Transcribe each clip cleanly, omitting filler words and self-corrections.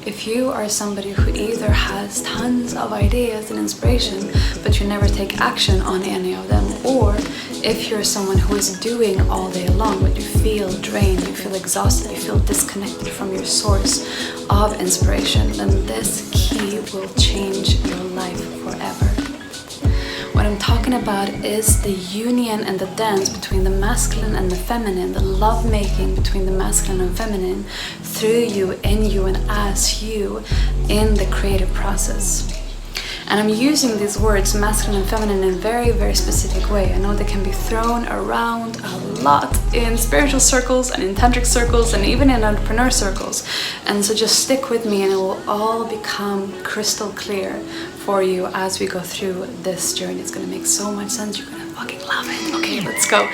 If you are somebody who either has tons of ideas and inspiration, but you never take action on any of them, or if you're someone who is doing all day long, but you feel drained, you feel exhausted, you feel disconnected from your source of inspiration, then this key will change your life forever. What I'm talking about is the union and the dance between the masculine and the feminine, the lovemaking between the masculine and feminine, through you, in you, and as you, in the creative process. And I'm using these words, masculine and feminine, in a very, very specific way. I know they can be thrown around a lot in spiritual circles and in tantric circles and even in entrepreneur circles. And so just stick with me and it will all become crystal clear for you as we go through this journey. It's gonna make so much sense. You're gonna fucking love it. Okay, let's go.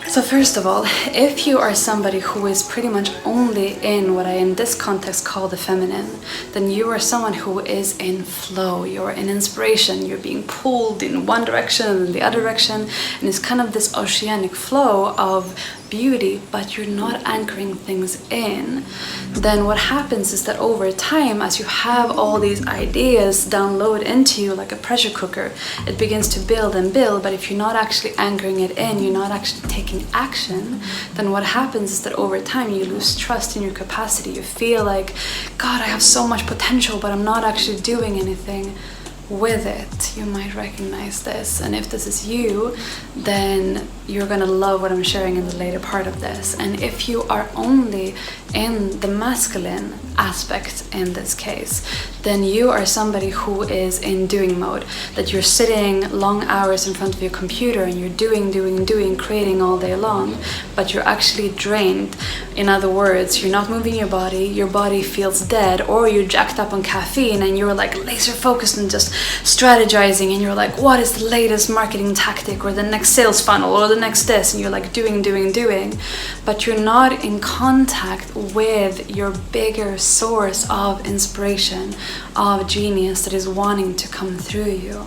So first of all, if you are somebody who is pretty much only in what I in this context call the feminine, then you are someone who is in flow, you're in inspiration, you're being pulled in one direction and in the other direction, and it's kind of this oceanic flow of beauty, but you're not anchoring things in. Then what happens is that over time, as you have all these ideas download into you like a pressure cooker, it begins to build and build, but if you're not actually anchoring it in, you're not actually taking action, then what happens is that over time you lose trust in your capacity. You feel like, God, I have so much potential, but I'm not actually doing anything with it. You might recognize this, and if this is you, then you're gonna love what I'm sharing in the later part of this. And if you are only in the masculine aspect in this case, then you are somebody who is in doing mode, that you're sitting long hours in front of your computer and you're doing, creating all day long, but you're actually drained. In other words, you're not moving your body feels dead, or you're jacked up on caffeine and you're like laser focused and just strategizing, and you're like, what is the latest marketing tactic, or the next sales funnel, or the next this, and you're like doing, but you're not in contact with your bigger source of inspiration, of genius that is wanting to come through you.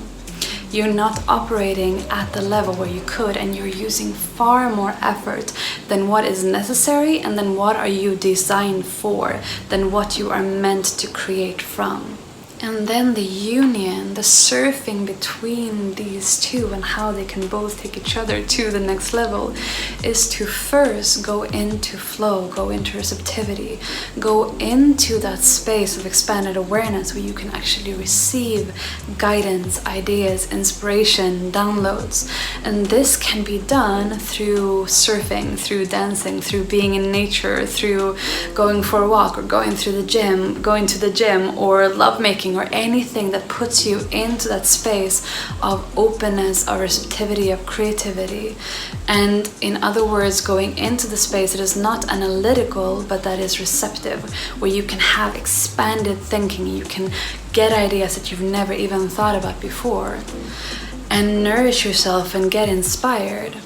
You're not operating at the level where you could, and you're using far more effort than what is necessary, and then what are you designed for, than what you are meant to create from. And then the union, the surfing between these two and how they can both take each other to the next level, is to first go into flow, go into receptivity, go into that space of expanded awareness where you can actually receive guidance, ideas, inspiration, downloads. And this can be done through surfing, through dancing, through being in nature, through going for a walk, or going to the gym, or lovemaking, or anything that puts you into that space of openness, of receptivity, of creativity. And in other words, going into the space that is not analytical, but that is receptive, where you can have expanded thinking, you can get ideas that you've never even thought about before, and nourish yourself and get inspired.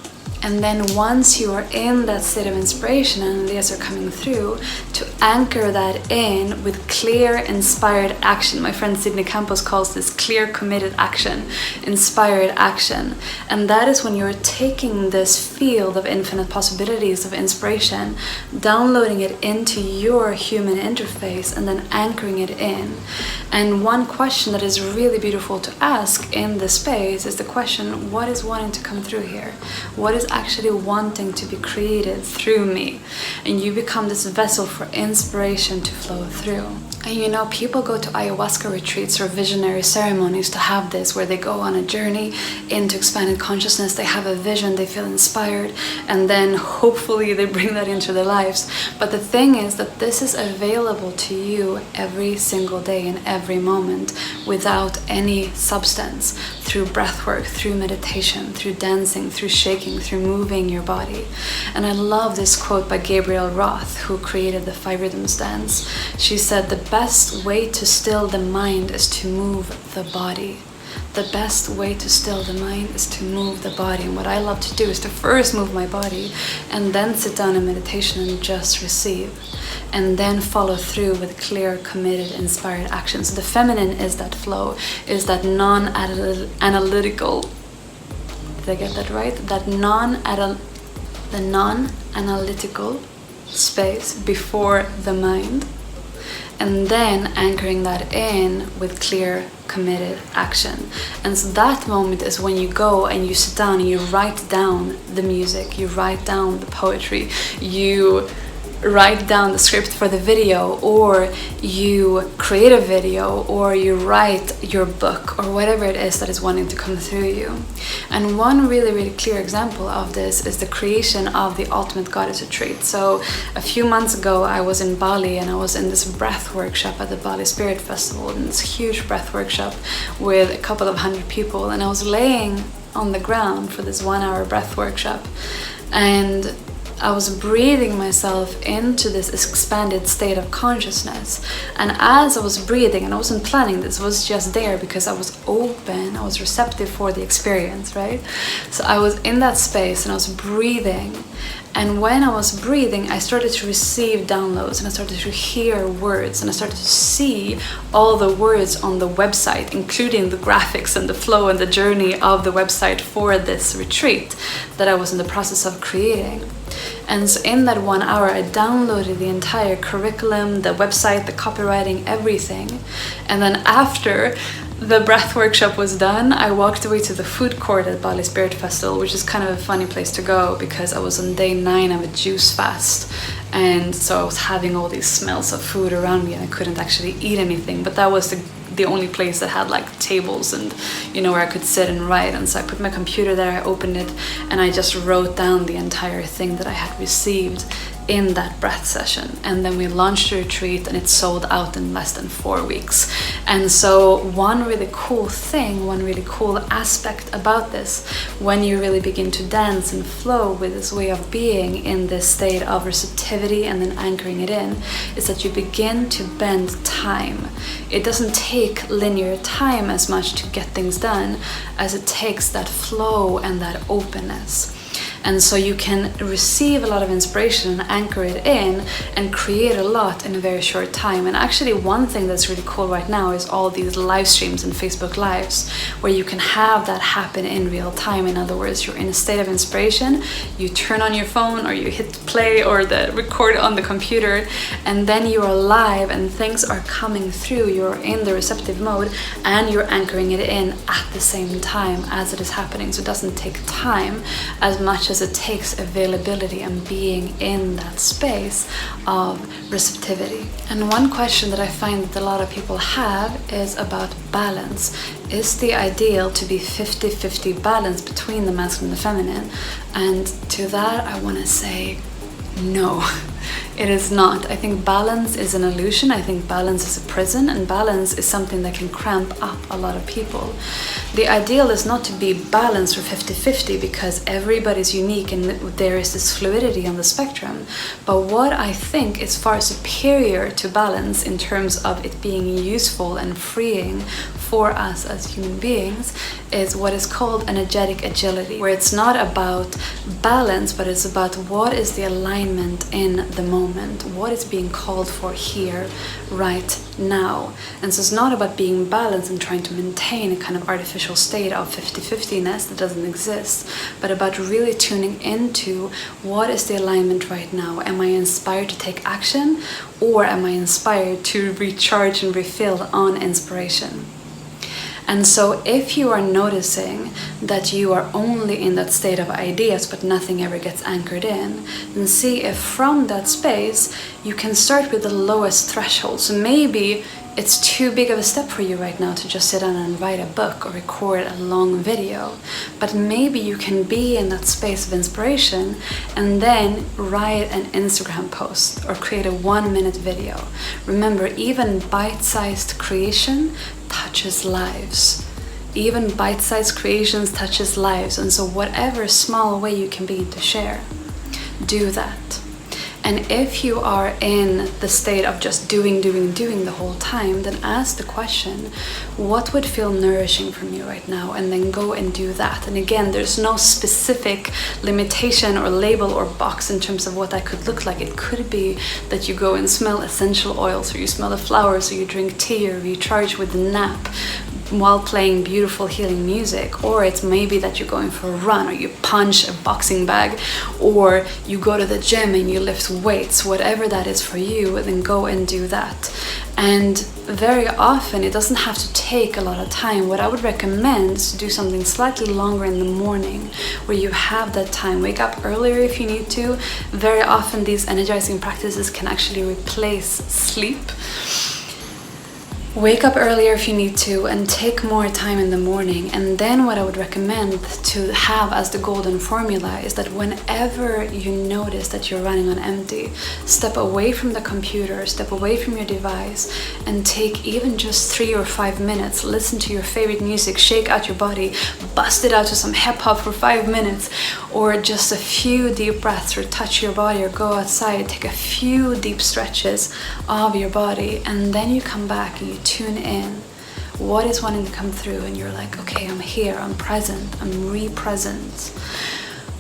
And then once you are in that state of inspiration and ideas are coming through, to anchor that in with clear, inspired action. My friend Sydney Campos calls this clear, committed action, inspired action. And that is when you're taking this field of infinite possibilities of inspiration, downloading it into your human interface, and then anchoring it in. And one question that is really beautiful to ask in this space is the question, what is wanting to come through here? What is actually wanting to be created through me? And you become this vessel for inspiration to flow through. And you know, people go to ayahuasca retreats or visionary ceremonies to have this, where they go on a journey into expanded consciousness, they have a vision, they feel inspired, and then hopefully they bring that into their lives. But the thing is that this is available to you every single day in every moment, without any substance, through breath work, through meditation, through dancing, through shaking, through moving your body. And I love this quote by Gabrielle Roth, who created the 5 Rhythms dance. She said, the best way to still the mind is to move the body. the best way to still the mind is to move the body. And what I love to do is to first move my body and then sit down in meditation and just receive, and then follow through with clear, committed, inspired action. So the feminine is that flow, is that non-analytical, did I get that right? That non-analytical space before the mind, and then anchoring that in with clear, committed action. And so that moment is when you go and you sit down and you write down the music, you write down the poetry, you write down the script for the video, or you create a video, or you write your book, or whatever it is that is wanting to come through you. And one really, really clear example of this is the creation of the Ultimate Goddess Retreat. So a few months ago I was in Bali, and I was in this breath workshop at the Bali Spirit Festival, in this huge breath workshop with a couple of 100 people, and I was laying on the ground for this 1 hour breath workshop, and I was breathing myself into this expanded state of consciousness. And as I was breathing, and I wasn't planning this, was just there because I was open, I was receptive for the experience, right? So I was in that space and I was breathing. And when I was breathing, I started to receive downloads, and I started to hear words, and I started to see all the words on the website, including the graphics and the flow and the journey of the website for this retreat that I was in the process of creating. And so in that 1 hour, I downloaded the entire curriculum, the website, the copywriting, everything. And then after the breath workshop was done, I walked away to the food court at Bali Spirit Festival, which is kind of a funny place to go because I was on day 9 of a juice fast. And so I was having all these smells of food around me, and I couldn't actually eat anything. But that was the only place that had like tables and, you know, where I could sit and write. And so I put my computer there, I opened it, and I just wrote down the entire thing that I had received in that breath session. And then we launched the retreat, and it sold out in less than 4 weeks. And so one really cool thing, one really cool aspect about this, when you really begin to dance and flow with this way of being in this state of receptivity and then anchoring it in, is that you begin to bend time. It doesn't take linear time as much to get things done as it takes that flow and that openness. And so you can receive a lot of inspiration and anchor it in and create a lot in a very short time. And actually one thing that's really cool right now is all these live streams and Facebook lives where you can have that happen in real time. In other words, you're in a state of inspiration, you turn on your phone or you hit play or the record on the computer, and then you are live and things are coming through. You're in the receptive mode and you're anchoring it in at the same time as it is happening. So it doesn't take time as much as it takes availability and being in that space of receptivity. And one question that I find that a lot of people have is about balance. Is the ideal to be 50-50 balance between the masculine and the feminine? And to that I want to say no. It is not. I think balance is an illusion. I think balance is a prison, and balance is something that can cramp up a lot of people. The ideal is not to be balanced or 50-50 because everybody's unique and there is this fluidity on the spectrum. But what I think is far superior to balance in terms of it being useful and freeing for us as human beings is what is called energetic agility, where it's not about balance, but it's about what is the alignment in the moment, what is being called for here, right now. And so it's not about being balanced and trying to maintain a kind of artificial state of 50-50ness that doesn't exist, but about really tuning into what is the alignment right now. Am I inspired to take action, or am I inspired to recharge and refill on inspiration? And so if you are noticing that you are only in that state of ideas but nothing ever gets anchored in, then see if from that space you can start with the lowest threshold. So maybe it's too big of a step for you right now to just sit down and write a book or record a long video. But maybe you can be in that space of inspiration and then write an Instagram post or create a 1-minute video. Remember, even bite-sized creation touches lives. Even bite-sized creations touches lives. And so whatever small way you can begin to share, do that. And if you are in the state of just doing the whole time, then ask the question, what would feel nourishing for me right now? And then go and do that. And again, there's no specific limitation or label or box in terms of what that could look like. It could be that you go and smell essential oils, or you smell the flowers, or you drink tea, or recharge with a nap while playing beautiful healing music. Or it's maybe that you're going for a run, or you punch a boxing bag, or you go to the gym and you lift weights. Whatever that is for you, then go and do that. And very often it doesn't have to take a lot of time. What I would recommend is to do something slightly longer in the morning, where you have that time. Wake up earlier if you need to. Very often these energizing practices can actually replace sleep. Wake up earlier if you need to, and take more time in the morning. And then what I would recommend to have as the golden formula is that whenever you notice that you're running on empty, step away from the computer, step away from your device, and take even just 3 or 5 minutes. Listen to your favorite music, shake out your body, bust it out to some hip hop for 5 minutes, or just a few deep breaths, or touch your body, or go outside, take a few deep stretches of your body. And then you come back and you tune in. What is wanting to come through? And you're like, okay, I'm here, I'm present, I'm re-present.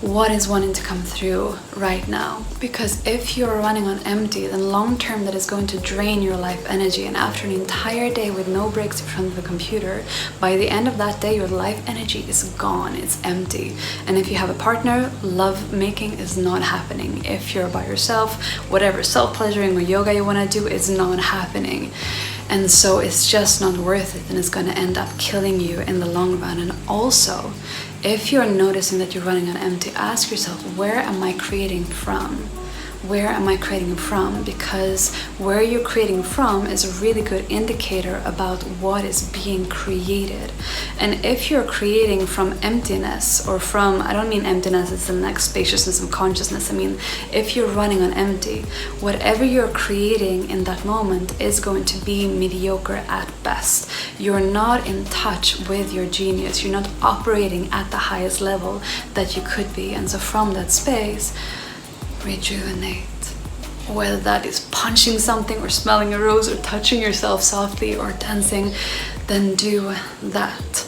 What is wanting to come through right now? Because if you're running on empty, then long term that is going to drain your life energy. And after an entire day with no breaks in front of the computer, by the end of that day, your life energy is gone, it's empty. And if you have a partner, love making is not happening. If you're by yourself, whatever self-pleasuring or yoga you want to do is not happening. And so it's just not worth it, and it's going to end up killing you in the long run. And also, if you're noticing that you're running on empty, ask yourself, where am I creating from? Where am I creating from? Because where you're creating from is a really good indicator about what is being created. And if you're creating from emptiness, or from, I don't mean emptiness as the next spaciousness of consciousness, I mean if you're running on empty, whatever you're creating in that moment is going to be mediocre at best. You're not in touch with your genius. You're not operating at the highest level that you could be. And so from that space, rejuvenate. Whether that is punching something, or smelling a rose, or touching yourself softly, or dancing, then do that.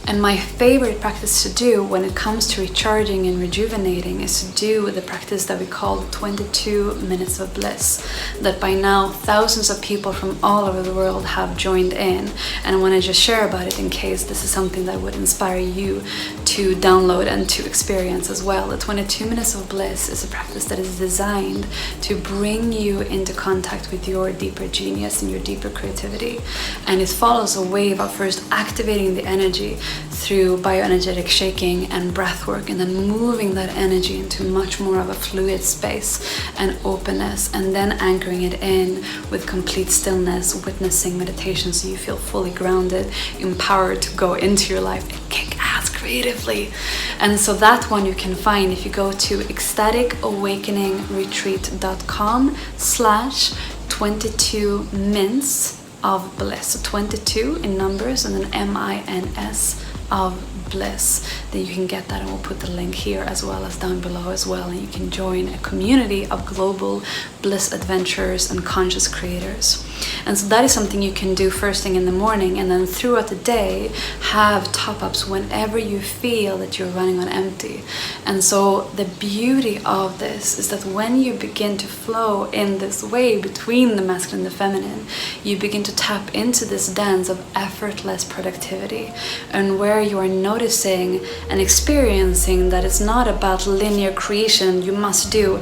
And my favorite practice to do when it comes to recharging and rejuvenating is to do the practice that we call 22 minutes of bliss, that by now thousands of people from all over the world have joined in. And I want to just share about it in case this is something that would inspire you to download and to experience as well. The 22 minutes of bliss is a practice that is designed to bring you into contact with your deeper genius and your deeper creativity. And it follows a wave of first activating the energy through bioenergetic shaking and breath work, and then moving that energy into much more of a fluid space and openness, and then anchoring it in with complete stillness, witnessing meditation, so you feel fully grounded, empowered to go into your life and kick ass creatively. And so that one you can find if you go to ecstaticawakeningretreat.com/22 mints of bliss. So 22 in numbers, and then MINS of bliss. Then you can get that, and we'll put the link here as well as down below as well, and you can join a community of global bliss adventurers and conscious creators. And so that is something you can do first thing in the morning, and then throughout the day have top-ups whenever you feel that you're running on empty. And so the beauty of this is that when you begin to flow in this way between the masculine and the feminine, you begin to tap into this dance of effortless productivity, and where you are noticing and experiencing that it's not about linear creation you must do,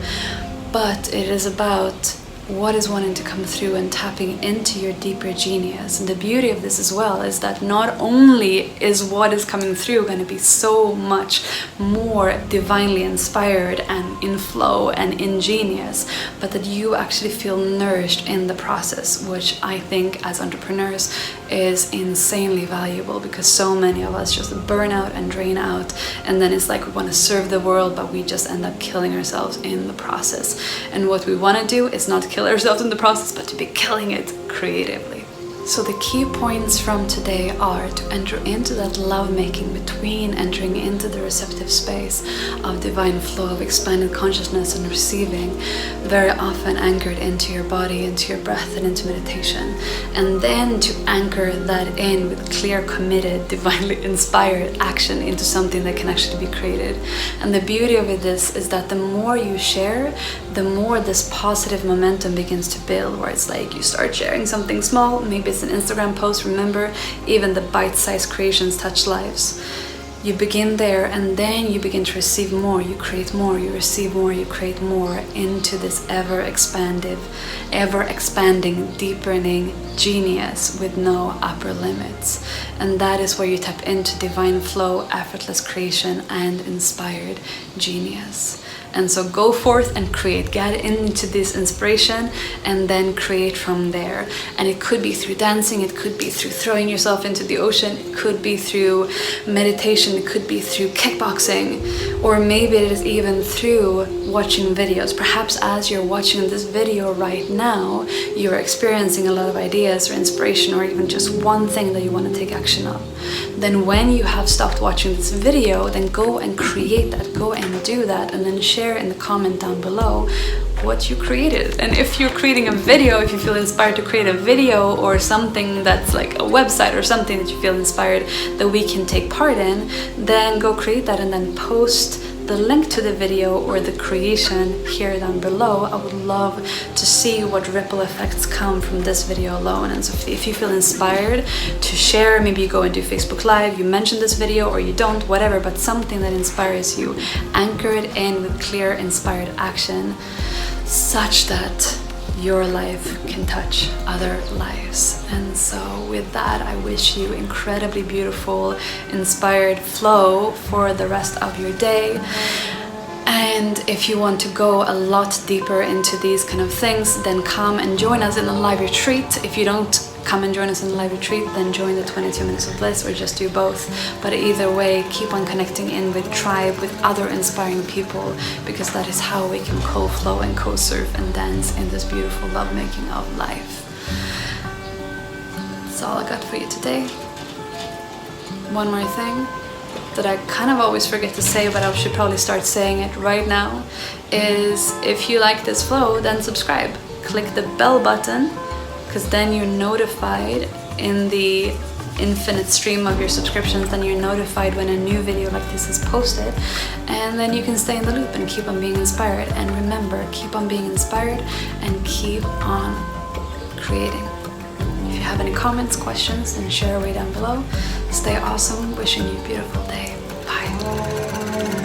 but it is about what is wanting to come through and tapping into your deeper genius. And the beauty of this as well is that not only is what is coming through going to be so much more divinely inspired and in flow and ingenious, but that you actually feel nourished in the process, which I think as entrepreneurs is insanely valuable, because so many of us just burn out and drain out, and then it's like we want to serve the world, but we just end up killing ourselves in the process. And what we want to do is not kill ourselves in the process, but to be killing it creatively. So the key points from today are to enter into that lovemaking between entering into the receptive space of divine flow of expanded consciousness and receiving, very often anchored into your body, into your breath, and into meditation. And then to anchor that in with clear, committed, divinely inspired action into something that can actually be created. And the beauty of this is that the more you share, the more this positive momentum begins to build, where it's like you start sharing something small, maybe it's an Instagram post. Remember, even the bite-sized creations touch lives. You begin there, and then you begin to receive more. You create more, you receive more, you create more into this ever-expanding, deepening genius with no upper limits. And that is where you tap into divine flow, effortless creation, and inspired genius. And so go forth and create, get into this inspiration, and then create from there. And it could be through dancing, it could be through throwing yourself into the ocean, it could be through meditation, it could be through kickboxing, or maybe it is even through watching videos. Perhaps as you're watching this video right now, you're experiencing a lot of ideas or inspiration, or even just one thing that you want to take action on. Then when you have stopped watching this video, then go and create that, go and do that, and then share in the comment down below what you created. And if you're creating a video, if you feel inspired to create a video or something that's like a website or something that you feel inspired that we can take part in, then go create that and then post the link to the video or the creation here down below. I would love to see what ripple effects come from this video alone. And so if you feel inspired to share, maybe you go and do Facebook Live, you mention this video or you don't, whatever, but something that inspires you, anchored in with clear inspired action, such that your life can touch other lives. And so with that, I wish you incredibly beautiful, inspired flow for the rest of your day. And if you want to go a lot deeper into these kind of things, then come and join us in a live retreat. If you don't come and join us in a live retreat, then join the 22 Minutes of Bliss, or just do both. But either way, keep on connecting in with tribe, with other inspiring people, because that is how we can co-flow and co-surf and dance in this beautiful lovemaking of life. That's all I got for you today. One more thing that I kind of always forget to say, but I should probably start saying it right now, is if you like this flow, then subscribe. Click the bell button, because then you're notified in the infinite stream of your subscriptions, then you're notified when a new video like this is posted, and then you can stay in the loop and keep on being inspired. And remember, keep on being inspired and keep on creating. If you have any comments, questions, then share away down below. Stay awesome. Wishing you a beautiful day. Bye.